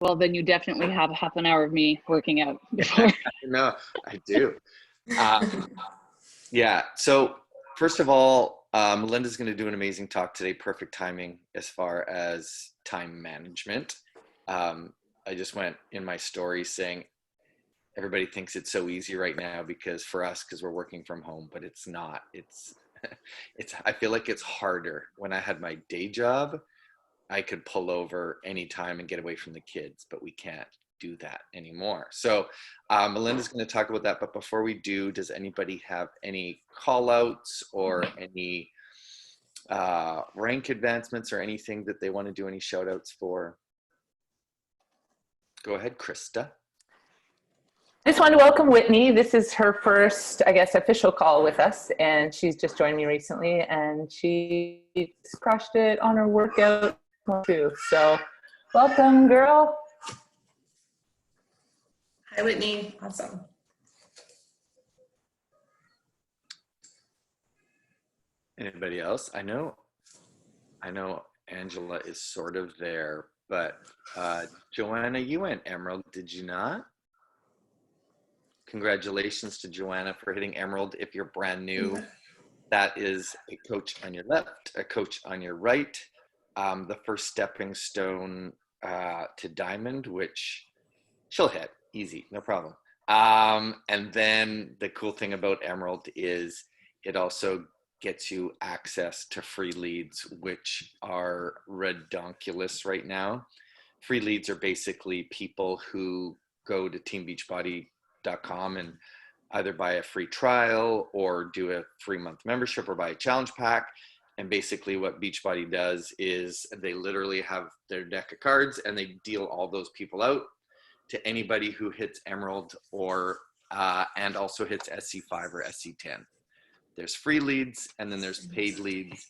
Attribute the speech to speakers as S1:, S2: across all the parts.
S1: Well, then you definitely have half an hour of me working out before.
S2: No, I do. Um, yeah. So first of all, Melinda's going to do an amazing talk today. Perfect timing as far as time management. Um, I just went in my story saying everybody thinks it's so easy right now because for us, because we're working from home, but it's not. I feel like it's harder. When I had my day job, I could pull over anytime and get away from the kids, but we can't do that anymore. So Melinda's going to talk about that. But before we do, does anybody have any call outs or any rank advancements or anything that they want to do, any shout outs for? Go ahead, Krista.
S3: I just wanted to welcome Whitney. This is her first, I guess, official call with us, and she's just joined me recently, and she crushed it on her workout too. So welcome, girl.
S4: Hi, Whitney. Awesome.
S2: Anybody else? I know Angela is sort of there, but Joanna, you went Emerald, did you not? Congratulations to Joanna for hitting Emerald. If you're brand new, that is a coach on your left, a coach on your right. The first stepping stone to Diamond, which she'll hit easy, no problem. And then the cool thing about Emerald is it also gets you access to free leads, which are redonkulous right now. Free leads are basically people who go to teambeachbody.com and either buy a free trial or do a 3-month membership or buy a challenge pack. And basically what Beachbody does is they literally have their deck of cards and they deal all those people out to anybody who hits Emerald or and also hits SC5 or SC10. There's free leads and then there's paid leads.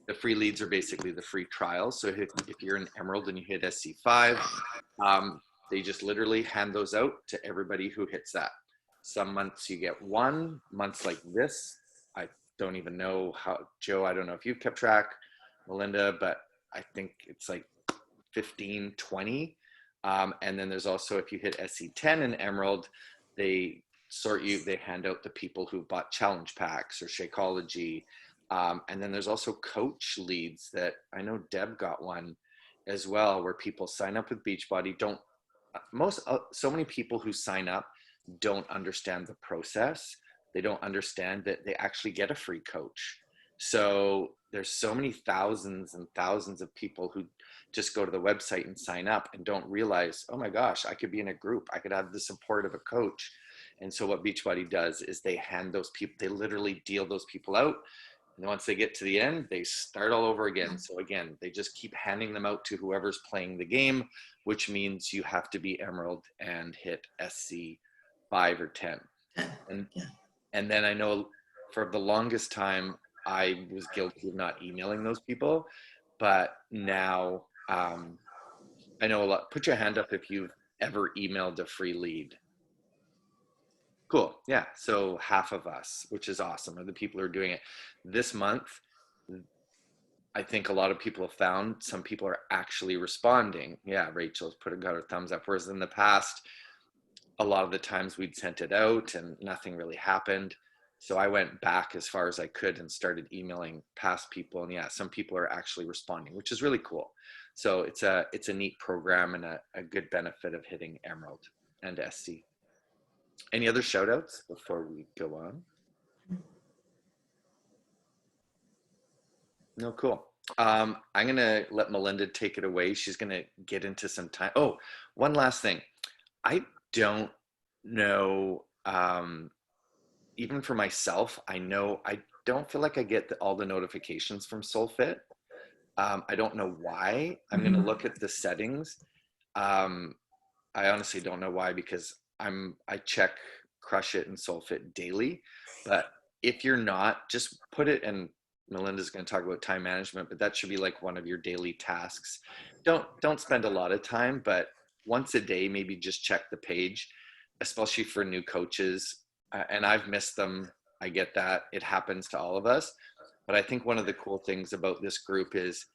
S2: The free leads are basically the free trials. So if you're an Emerald and you hit SC5, they just literally hand those out to everybody who hits that. Some months you get one, months like this. I don't even know how, Joe, I don't know if you've kept track, Melinda, but I think it's like 15, 20. And then there's also, if you hit SC10 and Emerald, they hand out the people who bought challenge packs or Shakeology. And then there's also coach leads that I know Deb got one as well, where people sign up with Beachbody. So many people who sign up don't understand the process. They don't understand that they actually get a free coach. So there's so many thousands and thousands of people who just go to the website and sign up and don't realize, oh my gosh, I could be in a group. I could have the support of a coach. And so what Beachbody does is they hand those people, they literally deal those people out. And once they get to the end, they start all over again. So again, they just keep handing them out to whoever's playing the game, which means you have to be Emerald and hit SC 5 or 10. And then I know for the longest time, I was guilty of not emailing those people, but now I know a lot. Put your hand up if you've ever emailed a free lead. Cool. Yeah. So half of us, which is awesome, are the people who are doing it this month. I think a lot of people have found some people are actually responding. Yeah. Rachel's got her thumbs up. Whereas in the past, a lot of the times we'd sent it out and nothing really happened. So I went back as far as I could and started emailing past people. And yeah, some people are actually responding, which is really cool. So it's a neat program and a good benefit of hitting Emerald and SC. Any other shout outs before we go on? No, cool. I'm going to let Melinda take it away. She's going to get into some time. Oh, one last thing. I don't know, even for myself, I don't feel like I get all the notifications from SoulFit. I don't know why. I'm going to look at the settings. I honestly don't know why, because I check Crush It and SoulFit daily. But if you're not, just put it, and Melinda's going to talk about time management, but that should be like one of your daily tasks. Don't spend a lot of time, but once a day, maybe just check the page, especially for new coaches. And I've missed them. I get that. It happens to all of us. But I think one of the cool things about this group is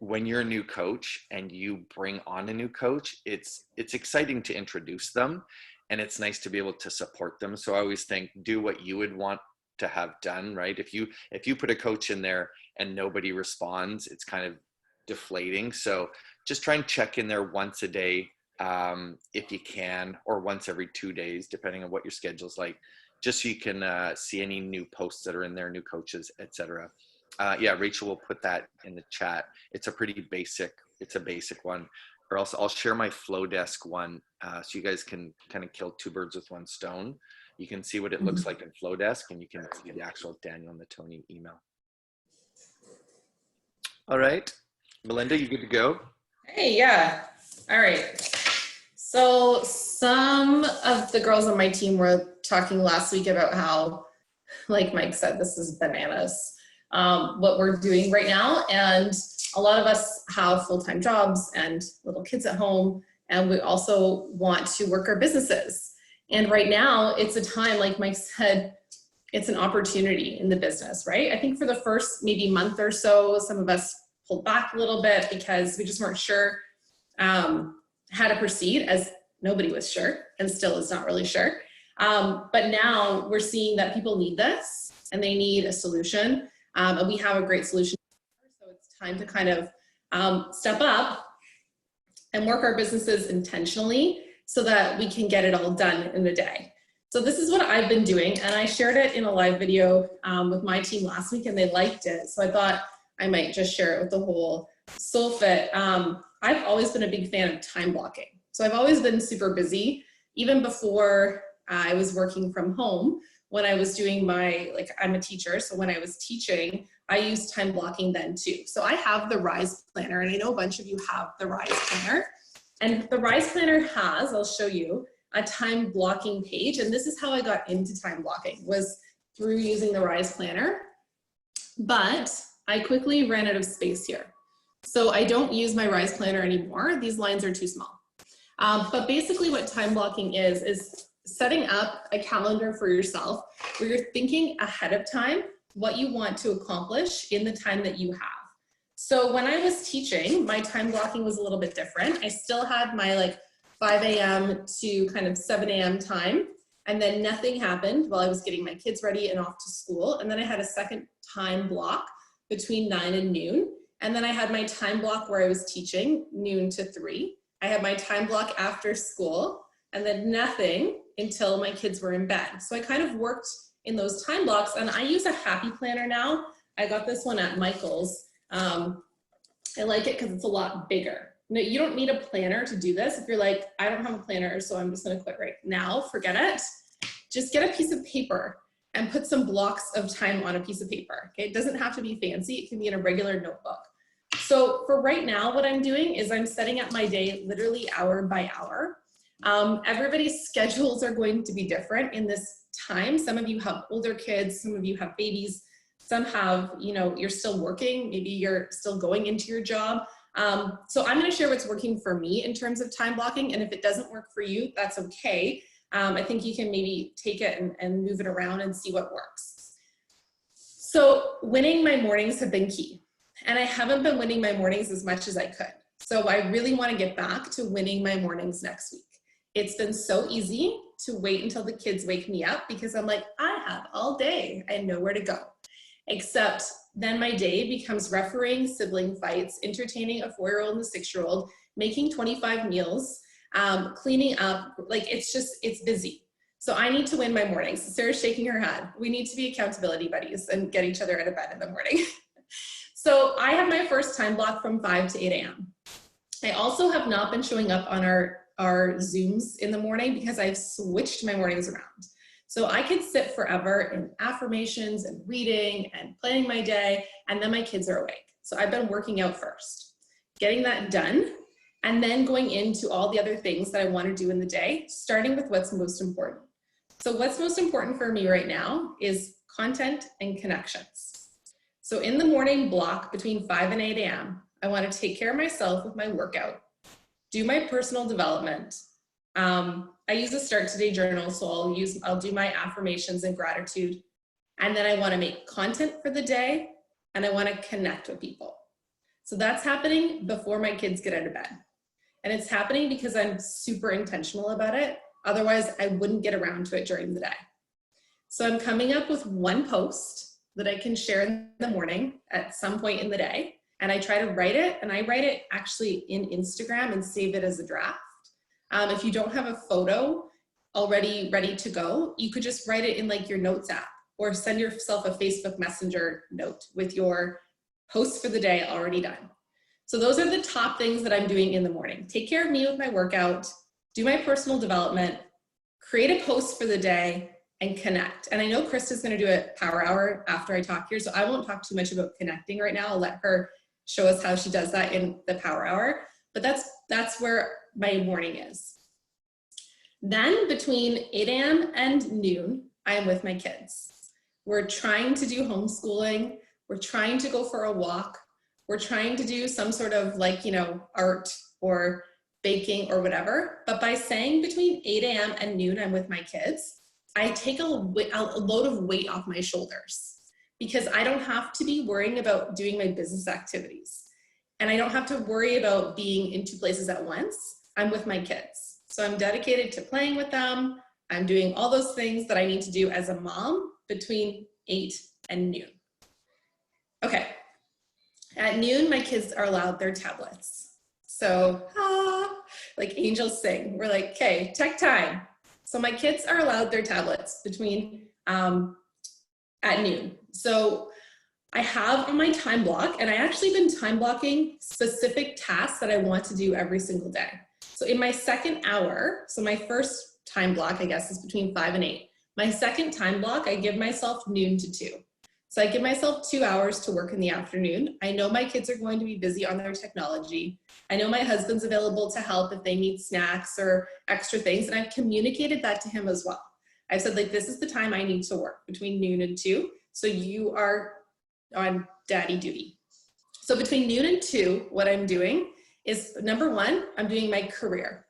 S2: when you're a new coach and you bring on a new coach, it's exciting to introduce them, and it's nice to be able to support them. So I always think, do what you would want to have done, right? If you put a coach in there and nobody responds, it's kind of deflating. So just try and check in there once a day, if you can, or once every 2 days, depending on what your schedule's like, just so you can see any new posts that are in there, new coaches, etc. Yeah, Rachel will put that in the chat. It's a basic one. Or else I'll share my Flow Desk one, so you guys can kind of kill two birds with one stone. You can see what it looks like in Flow Desk, and you can see the actual Daniel and the Tony email. All right, Melinda, you good to go?
S4: Hey, yeah. All right. So some of the girls on my team were talking last week about how, like Mike said, this is bananas, what we're doing right now. And a lot of us have full-time jobs and little kids at home, and we also want to work our businesses. And right now it's a time, like Mike said, it's an opportunity in the business, right? I think for the first maybe month or so, some of us pulled back a little bit because we just weren't sure how to proceed, as nobody was sure and still is not really sure. But now we're seeing that people need this and they need a solution. And we have a great solution. So it's time to kind of step up and work our businesses intentionally so that we can get it all done in a day. So this is what I've been doing, and I shared it in a live video with my team last week, and they liked it. So I thought I might just share it with the whole Soulfit. I've always been a big fan of time blocking. So I've always been super busy, even before I was working from home. When I was doing my, like, I'm a teacher, so when I was teaching, I used time blocking then too. So I have the Rise Planner, and I know a bunch of you have the Rise Planner. And the Rise Planner has, I'll show you, a time blocking page. And this is how I got into time blocking, was through using the Rise Planner. But I quickly ran out of space here. So I don't use my Rise Planner anymore. These lines are too small. But basically what time blocking is setting up a calendar for yourself where you're thinking ahead of time what you want to accomplish in the time that you have. So when I was teaching, my time blocking was a little bit different. I still had my like 5 a.m. to kind of 7 a.m. time, and then nothing happened while I was getting my kids ready and off to school. And then I had a second time block between 9 and noon. And then I had my time block where I was teaching, noon to 3. I had my time block after school, and then nothing until my kids were in bed. So I kind of worked in those time blocks, and I use a happy planner now. I got this one at Michael's. I like it because it's a lot bigger. No, you don't need a planner to do this. If you're like, I don't have a planner, so I'm just gonna quit right now, forget it. Just get a piece of paper and put some blocks of time on a piece of paper. Okay? It doesn't have to be fancy. It can be in a regular notebook. So for right now, what I'm doing is I'm setting up my day literally hour by hour. Everybody's schedules are going to be different in this time. Some of you have older kids, some of you have babies, some have, you know, you're still working, maybe you're still going into your job. So I'm gonna share what's working for me in terms of time blocking, and if it doesn't work for you, that's okay. I think you can maybe take it and move it around and see what works. So winning my mornings have been key, and I haven't been winning my mornings as much as I could. So I really want to get back to winning my mornings next week. It's been so easy to wait until the kids wake me up because I'm like, I have all day, I know where to go. Except then my day becomes refereeing sibling fights, entertaining a 4-year-old and a 6-year-old, making 25 meals, cleaning up, like it's busy. So I need to win my mornings. Sarah's shaking her head. We need to be accountability buddies and get each other out of bed in the morning. So I have my first time block from 5 to 8 a.m. I also have not been showing up on our Zooms in the morning because I've switched my mornings around. So I could sit forever in affirmations and reading and planning my day, and then my kids are awake. So I've been working out first, getting that done, and then going into all the other things that I want to do in the day, starting with what's most important. So what's most important for me right now is content and connections. So in the morning block between 5 and 8 a.m., I want to take care of myself with my workout, do my personal development. I use a Start Today journal, so I'll do my affirmations and gratitude. And then I want to make content for the day, and I want to connect with people. So that's happening before my kids get out of bed. And it's happening because I'm super intentional about it. Otherwise, I wouldn't get around to it during the day. So I'm coming up with one post that I can share in the morning at some point in the day. And I try to write it, and I write it actually in Instagram and save it as a draft. If you don't have a photo already ready to go, you could just write it in like your notes app, or send yourself a Facebook Messenger note with your posts for the day already done. So those are the top things that I'm doing in the morning. Take care of me with my workout, do my personal development, create a post for the day, and connect. And I know Krista's gonna do a power hour after I talk here, so I won't talk too much about connecting right now. I'll let her show us how she does that in the power hour. But that's where my morning is. Then between 8 a.m. and noon, I am with my kids. We're trying to do homeschooling. We're trying to go for a walk. We're trying to do some sort of like, you know, art or baking or whatever. But by saying between 8 a.m. and noon, I'm with my kids, I take a load of weight off my shoulders, because I don't have to be worrying about doing my business activities. And I don't have to worry about being in 2 places at once. I'm with my kids. So I'm dedicated to playing with them. I'm doing all those things that I need to do as a mom between 8 and noon. Okay, at noon, my kids are allowed their tablets. So, like angels sing, we're like, okay, tech time. So my kids are allowed their tablets between, at noon. So I have on my time block, and I actually been time blocking specific tasks that I want to do every single day. So in my second hour, so my first time block, I guess, is between 5 and 8. My second time block, I give myself noon to 2. So I give myself 2 hours to work in the afternoon. I know my kids are going to be busy on their technology. I know my husband's available to help if they need snacks or extra things. And I've communicated that to him as well. I've said, like, this is the time I need to work between noon and 2. So you are on daddy duty. So between noon and 2, what I'm doing is, number 1, I'm doing my career.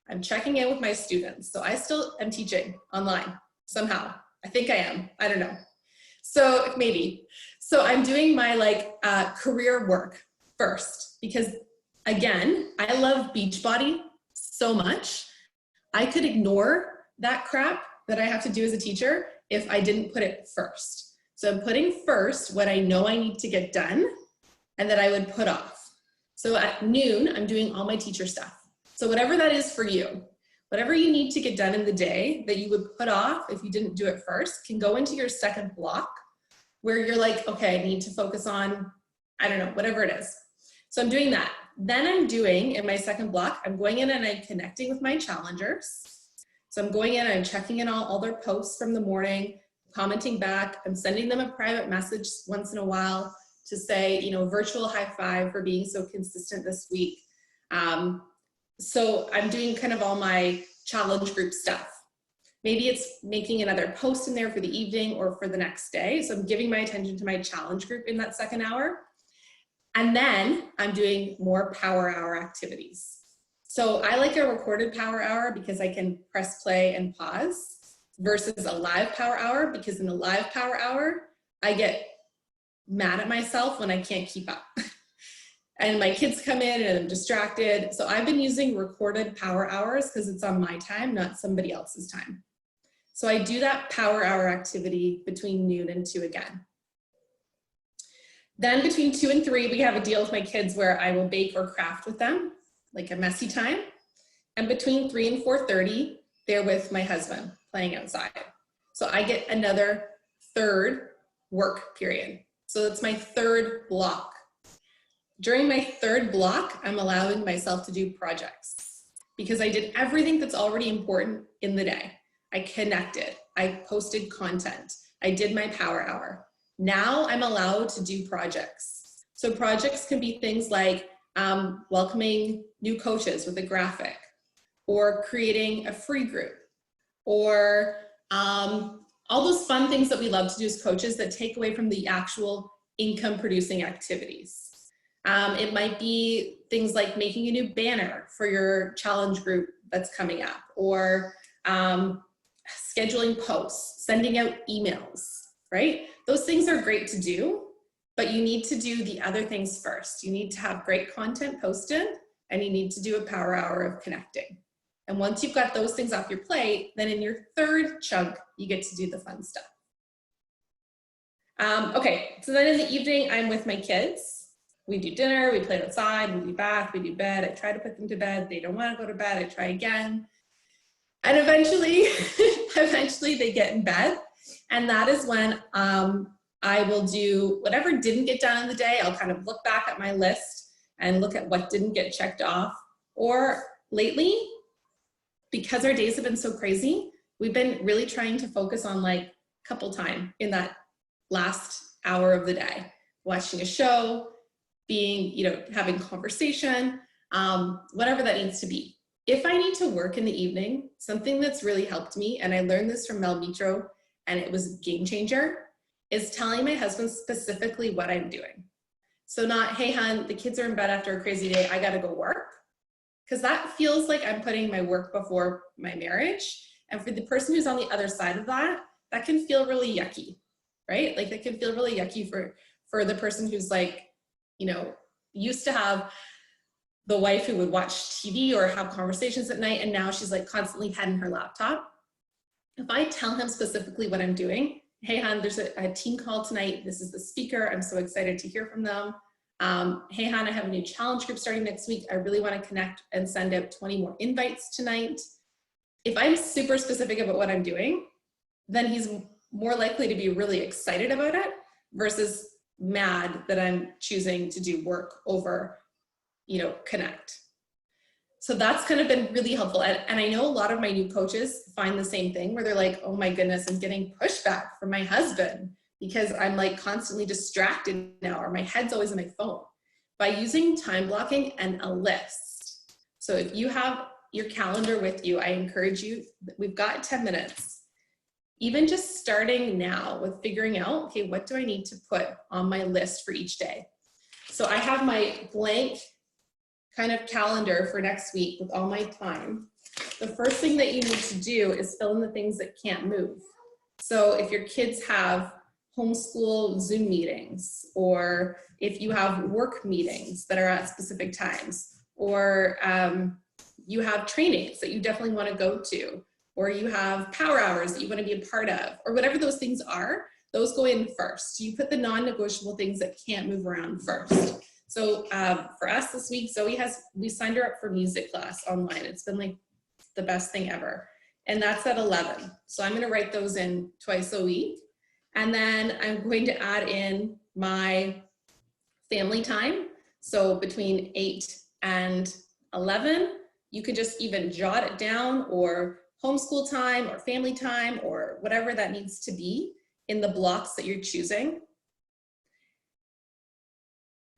S4: I'm checking in with my students. So I still am teaching online somehow. I think I am. I don't know. So maybe. So I'm doing my career work first, because again, I love Beachbody so much. I could ignore that crap that I have to do as a teacher if I didn't put it first. So I'm putting first what I know I need to get done and that I would put off. So at noon, I'm doing all my teacher stuff. So whatever that is for you, whatever you need to get done in the day that you would put off if you didn't do it first, can go into your second block, where you're like, okay, I need to focus on, I don't know, whatever it is. So I'm doing that. Then I'm doing, in my second block, I'm going in and I'm connecting with my challengers. So I'm going in and I'm checking in all their posts from the morning, commenting back. I'm sending them a private message once in a while to say, you know, virtual high five for being so consistent this week. So I'm doing kind of all my challenge group stuff. Maybe it's making another post in there for the evening or for the next day. So I'm giving my attention to my challenge group in that second hour. And then I'm doing more power hour activities. So I like a recorded power hour because I can press play and pause, versus a live power hour, because in the live power hour, I get mad at myself when I can't keep up. And my kids come in and I'm distracted. So I've been using recorded power hours because it's on my time, not somebody else's time. So I do that power hour activity between noon and 2 again. Then between 2 and 3, we have a deal with my kids where I will bake or craft with them, like a messy time. And between 3 and 4:30, they're with my husband playing outside. So I get another third work period. So that's my third block. During my third block, I'm allowing myself to do projects because I did everything that's already important in the day. I connected, I posted content, I did my power hour. Now I'm allowed to do projects. So projects can be things like welcoming new coaches with a graphic, or creating a free group, or all those fun things that we love to do as coaches that take away from the actual income producing activities. It might be things like making a new banner for your challenge group that's coming up, or scheduling posts, sending out emails, right? Those things are great to do, but you need to do the other things first. You need to have great content posted, and you need to do a power hour of connecting. And once you've got those things off your plate, then in your third chunk, you get to do the fun stuff. Okay, so then in the evening, I'm with my kids. We do dinner, we play outside, we do bath, we do bed. I try to put them to bed. They don't want to go to bed. I try again. And eventually, eventually they get in bed. And that is when I will do whatever didn't get done in the day. I'll kind of look back at my list and look at what didn't get checked off. Or lately, because our days have been so crazy, we've been really trying to focus on like couple time in that last hour of the day, watching a show, being, you know, having conversation, whatever that needs to be. If I need to work in the evening, something that's really helped me, and I learned this from Mel Mitro, and it was a game changer, is telling my husband specifically what I'm doing. So not, hey, hon, the kids are in bed after a crazy day, I gotta go work. Because that feels like I'm putting my work before my marriage. And for the person who's on the other side of that, that can feel really yucky, right? Like that can feel really yucky for the person who's like, you know, used to have the wife who would watch TV or have conversations at night, and now she's like constantly head in her laptop. If I tell him specifically what I'm doing, hey, hon, there's a team call tonight. This is the speaker. I'm so excited to hear from them. Hey, hon, I have a new challenge group starting next week. I really want to connect and send out 20 more invites tonight. If I'm super specific about what I'm doing, then he's more likely to be really excited about it versus mad that I'm choosing to do work over, you know, connect. So that's kind of been really helpful. And I know a lot of my new coaches find the same thing where they're like, oh my goodness, I'm getting pushback from my husband because I'm like constantly distracted now, or my head's always on my phone. By using time blocking and a list. So if you have your calendar with you, I encourage you, we've got 10 minutes. Even just starting now with figuring out, okay, what do I need to put on my list for each day? So I have my blank kind of calendar for next week with all my time. The first thing that you need to do is fill in the things that can't move. So if your kids have homeschool Zoom meetings, or if you have work meetings that are at specific times, or you have trainings that you definitely want to go to, or you have power hours that you want to be a part of, or whatever those things are, those go in first. So you put the non-negotiable things that can't move around first. So for us this week, we signed her up for music class online. It's been like the best thing ever. And that's at 11. So I'm going to write those in twice a week. And then I'm going to add in my family time. So between 8 and 11, you could just even jot it down, or homeschool time or family time or whatever that needs to be in the blocks that you're choosing.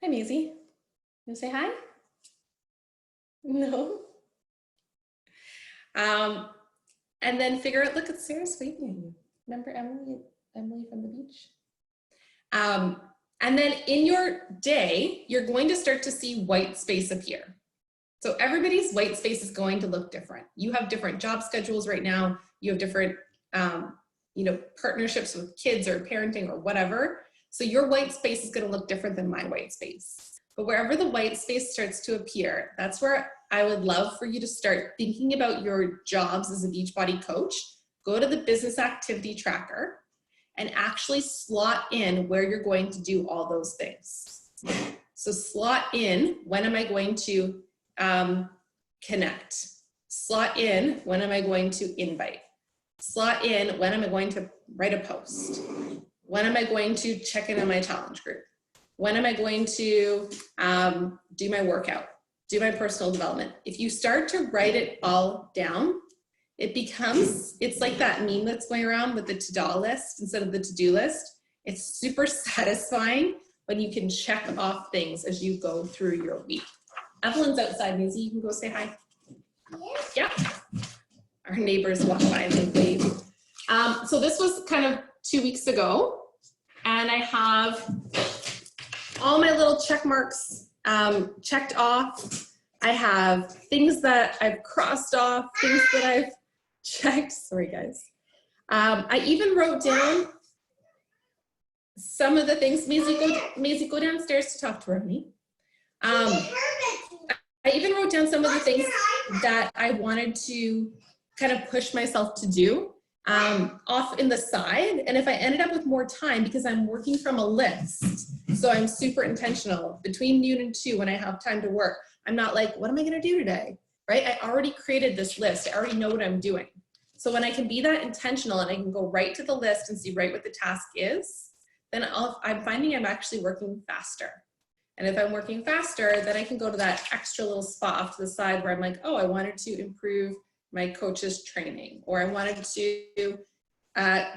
S4: Hi, Maisie. You want to say hi? No? And then figure out, look at Sarah's waving at you. Remember Emily from the beach? And then in your day, you're going to start to see white space appear. So everybody's white space is going to look different. You have different job schedules right now. You have different, partnerships with kids or parenting or whatever. So your white space is going to look different than my white space. But wherever the white space starts to appear, that's where I would love for you to start thinking about your jobs as a Beachbody coach. Go to the business activity tracker and actually slot in where you're going to do all those things. So slot in, when am I going to connect? Slot in, when am I going to invite? Slot in, when am I going to write a post? When am I going to check in on my challenge group? When am I going to do my workout, do my personal development? If you start to write it all down, it's like that meme that's going around with the to-do list instead of the to-do list. It's super satisfying when you can check off things as you go through your week. Evelyn's outside, Maisie, you can go say hi. Yeah. Our neighbors walk by and they wave. So this was kind of 2 weeks ago, and I have all my little check marks checked off. I have things that I've crossed off, things that I've checked. Sorry, guys. I even wrote down some of the things, Maisie, go downstairs to talk to Roni. I even wrote down some of the things that I wanted to kind of push myself to do off in the side. And if I ended up with more time, because I'm working from a list, so I'm super intentional between noon and 2 when I have time to work. I'm not like, what am I going to do today? Right? I already created this list. I already know what I'm doing. So when I can be that intentional and I can go right to the list and see right what the task is, then I'm finding I'm actually working faster. And if I'm working faster, then I can go to that extra little spot off to the side where I'm like, oh, I wanted to improve my coach's training, or I wanted to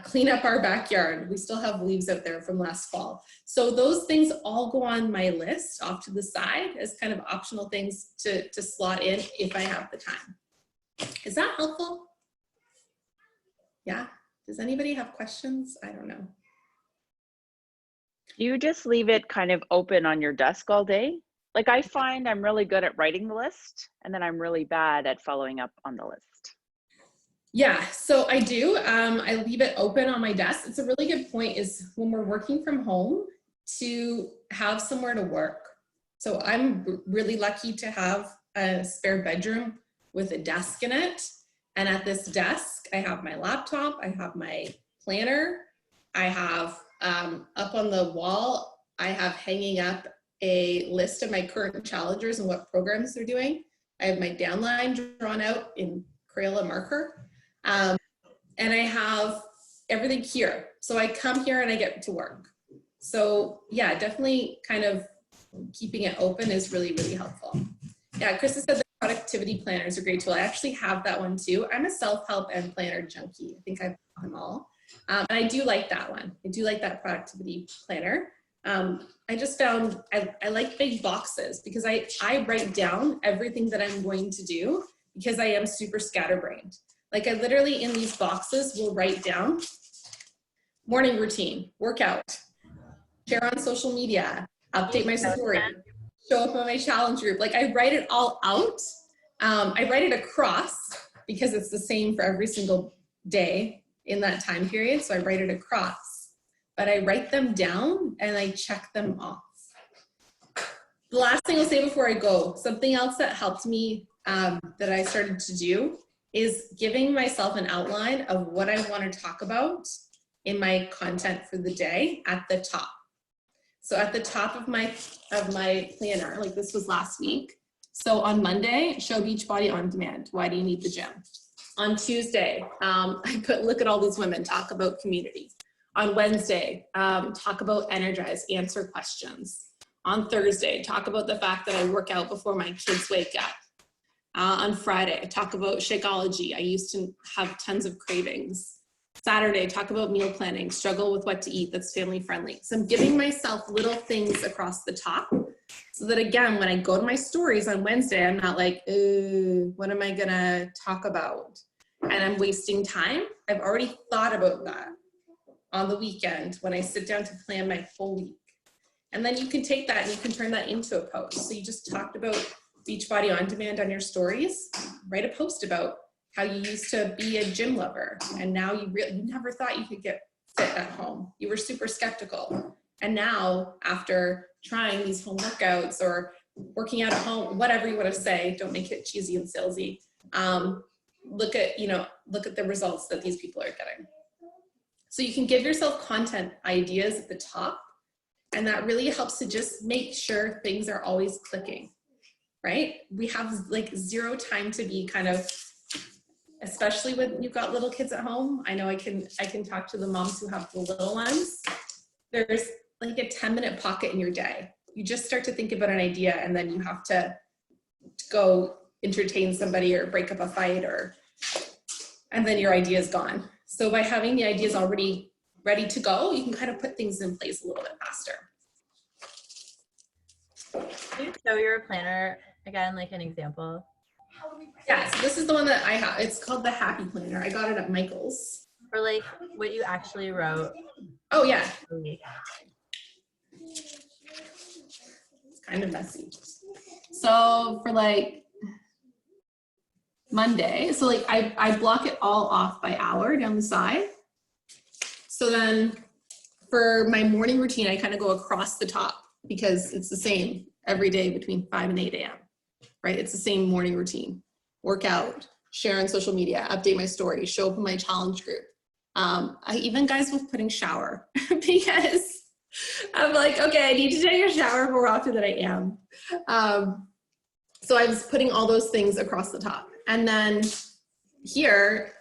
S4: clean up our backyard. We still have leaves out there from last fall. So those things all go on my list off to the side as kind of optional things to slot in if I have the time. Is that helpful? Yeah. Does anybody have questions? I don't know.
S5: You just leave it kind of open on your desk all day? Like I find I'm really good at writing the list, and then I'm really bad at following up on the list.
S4: Yeah, so I do. I leave it open on my desk. It's a really good point is when we're working from home to have somewhere to work. So I'm really lucky to have a spare bedroom with a desk in it. And at this desk, I have my laptop, I have my planner, I have up on the wall, I have hanging up a list of my current challengers and what programs they're doing. I have my downline drawn out in Crayola marker. And I have everything here. So I come here and I get to work. So yeah, definitely kind of keeping it open is really, really helpful. Yeah, Krista said the productivity planner is a great tool. I actually have that one too. I'm a self-help and planner junkie. I think I've got them all. And I do like that one. I do like that productivity planner. I just found I like big boxes because I write down everything that I'm going to do because I am super scatterbrained. Like I literally in these boxes will write down morning routine, workout, share on social media, update my story, show up on my challenge group. Like I write it all out. I write it across because it's the same for every single day in that time period. So I write it across, but I write them down and I check them off. The last thing I'll say before I go, something else that helped me that I started to do is giving myself an outline of what I want to talk about in my content for the day at the top. So at the top of my planner, like this was last week. So on Monday, show Beachbody on demand. Why do you need the gym? On Tuesday, I put look at all these women, talk about community. On Wednesday, talk about energize, answer questions. On Thursday, talk about the fact that I work out before my kids wake up. On Friday, I talk about Shakeology. I used to have tons of cravings. Saturday, talk about meal planning, struggle with what to eat that's family friendly. So I'm giving myself little things across the top so that again, when I go to my stories on Wednesday, I'm not like, what am I gonna talk about? And I'm wasting time. I've already thought about that on the weekend when I sit down to plan my full week. And then you can take that and you can turn that into a post. So you just talked about Beachbody on demand on your stories, write a post about how you used to be a gym lover and now you never thought you could get fit at home. You were super skeptical. And now after trying these home workouts or working out at home, whatever you want to say, don't make it cheesy and salesy. Look at the results that these people are getting. So you can give yourself content ideas at the top, and that really helps to just make sure things are always clicking, right? We have like zero time to be kind of, especially when you've got little kids at home. I know I can talk to the moms who have the little ones. There's like a 10-minute pocket in your day. You just start to think about an idea and then you have to go entertain somebody or break up a fight and then your idea is gone. So by having the ideas already ready to go, you can kind of put things in place a little bit faster.
S6: Can you show your planner again, like an example?
S4: Yeah, so this is the one that I have. It's called the Happy Planner. I got it at Michael's.
S6: Or like what you actually wrote.
S4: Oh yeah.
S6: a week.
S4: It's kind of messy. So for like Monday, so like I block it all off by hour down the side. So then for my morning routine, I kind of go across the top because it's the same every day between 5 and 8 a.m., right? It's the same morning routine. Work out, share on social media, update my story, show up in my challenge group. I even guys with putting shower because I'm like, okay, I need to take a shower more often than I am. So I was putting all those things across the top. And then here,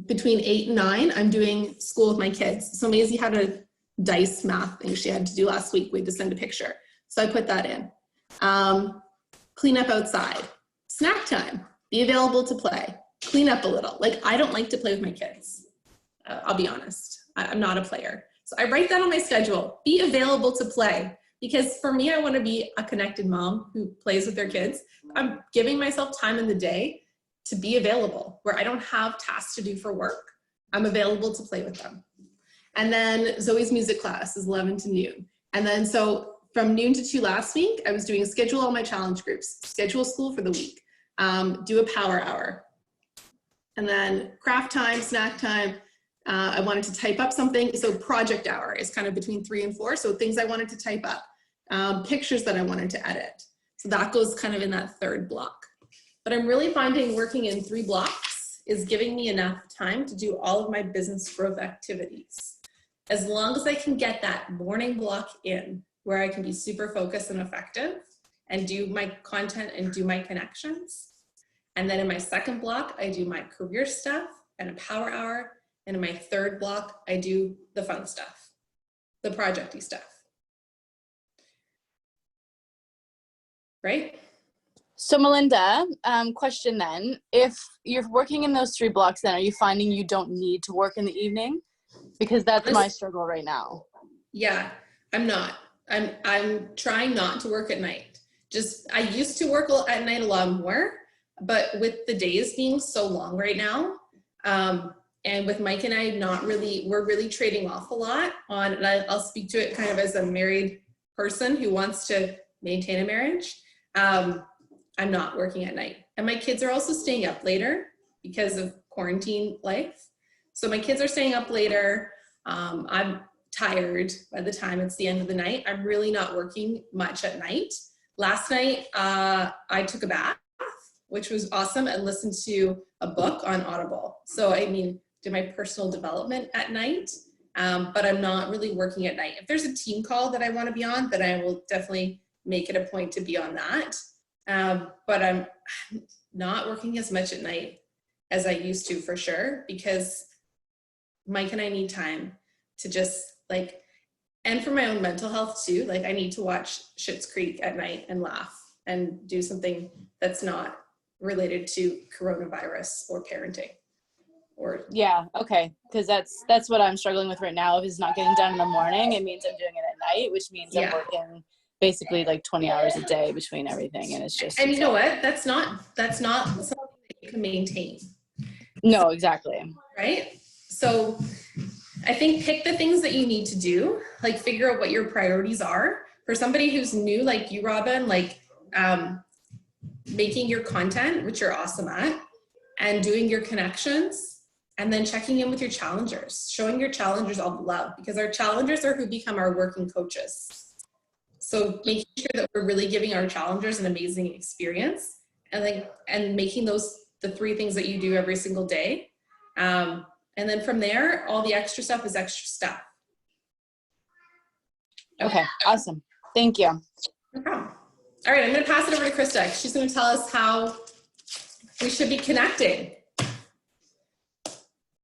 S4: between 8 and 9, I'm doing school with my kids. So Maisie had a dice math thing she had to do last week. We had to send a picture. So I put that in. Clean up outside. Snack time. Be available to play. Clean up a little. Like, I don't like to play with my kids. I'll be honest. I'm not a player. So I write that on my schedule. Be available to play. Because for me, I want to be a connected mom who plays with their kids. I'm giving myself time in the day to be available, where I don't have tasks to do for work. I'm available to play with them. And then Zoe's music class is 11 to noon. And then so from noon to 2 last week, I was doing schedule all my challenge groups, schedule school for the week, do a power hour. And then craft time, snack time. I wanted to type up something. So project hour is kind of between 3 and 4. So things I wanted to type up, pictures that I wanted to edit. So that goes kind of in that third block. But I'm really finding working in 3 blocks is giving me enough time to do all of my business growth activities. As long as I can get that morning block in where I can be super focused and effective and do my content and do my connections. And then in my second block, I do my career stuff and a power hour. And in my third block, I do the fun stuff, the projecty stuff. Right?
S7: So Melinda, question then, if you're working in those 3 blocks, then are you finding you don't need to work in the evening? Because that's my struggle right now.
S4: Yeah, I'm not. I'm trying not to work at night. I used to work at night a lot more, but with the days being so long right now, and with Mike and I we're really trading off a lot on, and I'll speak to it kind of as a married person who wants to maintain a marriage. I'm not working at night. And my kids are also staying up later because of quarantine life. So my kids are staying up later. I'm tired by the time it's the end of the night. I'm really not working much at night. Last night, I took a bath, which was awesome, and listened to a book on Audible. So I mean, did my personal development at night, but I'm not really working at night. If there's a team call that I want to be on, then I will definitely make it a point to be on that. But I'm not working as much at night as I used to, for sure, because Mike and I need time to just like, and for my own mental health too, like I need to watch Schitt's Creek at night and laugh and do something that's not related to coronavirus or parenting. Or
S7: yeah, okay, because that's what I'm struggling with right now. If it's not getting done in the morning, it means I'm doing it at night, which means I'm working basically like 20 hours a day between everything, and it's just.
S4: And you know what? That's not something that you can maintain.
S7: No, exactly.
S4: Right? So I think pick the things that you need to do, like figure out what your priorities are. For somebody who's new like you, Robin, like making your content, which you're awesome at, and doing your connections, and then checking in with your challengers, showing your challengers all the love, because our challengers are who become our working coaches. So making sure that we're really giving our challengers an amazing experience, and making those the 3 things that you do every single day. And then from there, all the extra stuff is extra stuff.
S7: Okay, awesome. Thank you.
S4: No problem. All right, I'm going to pass it over to Krista. She's going to tell us how we should be connecting.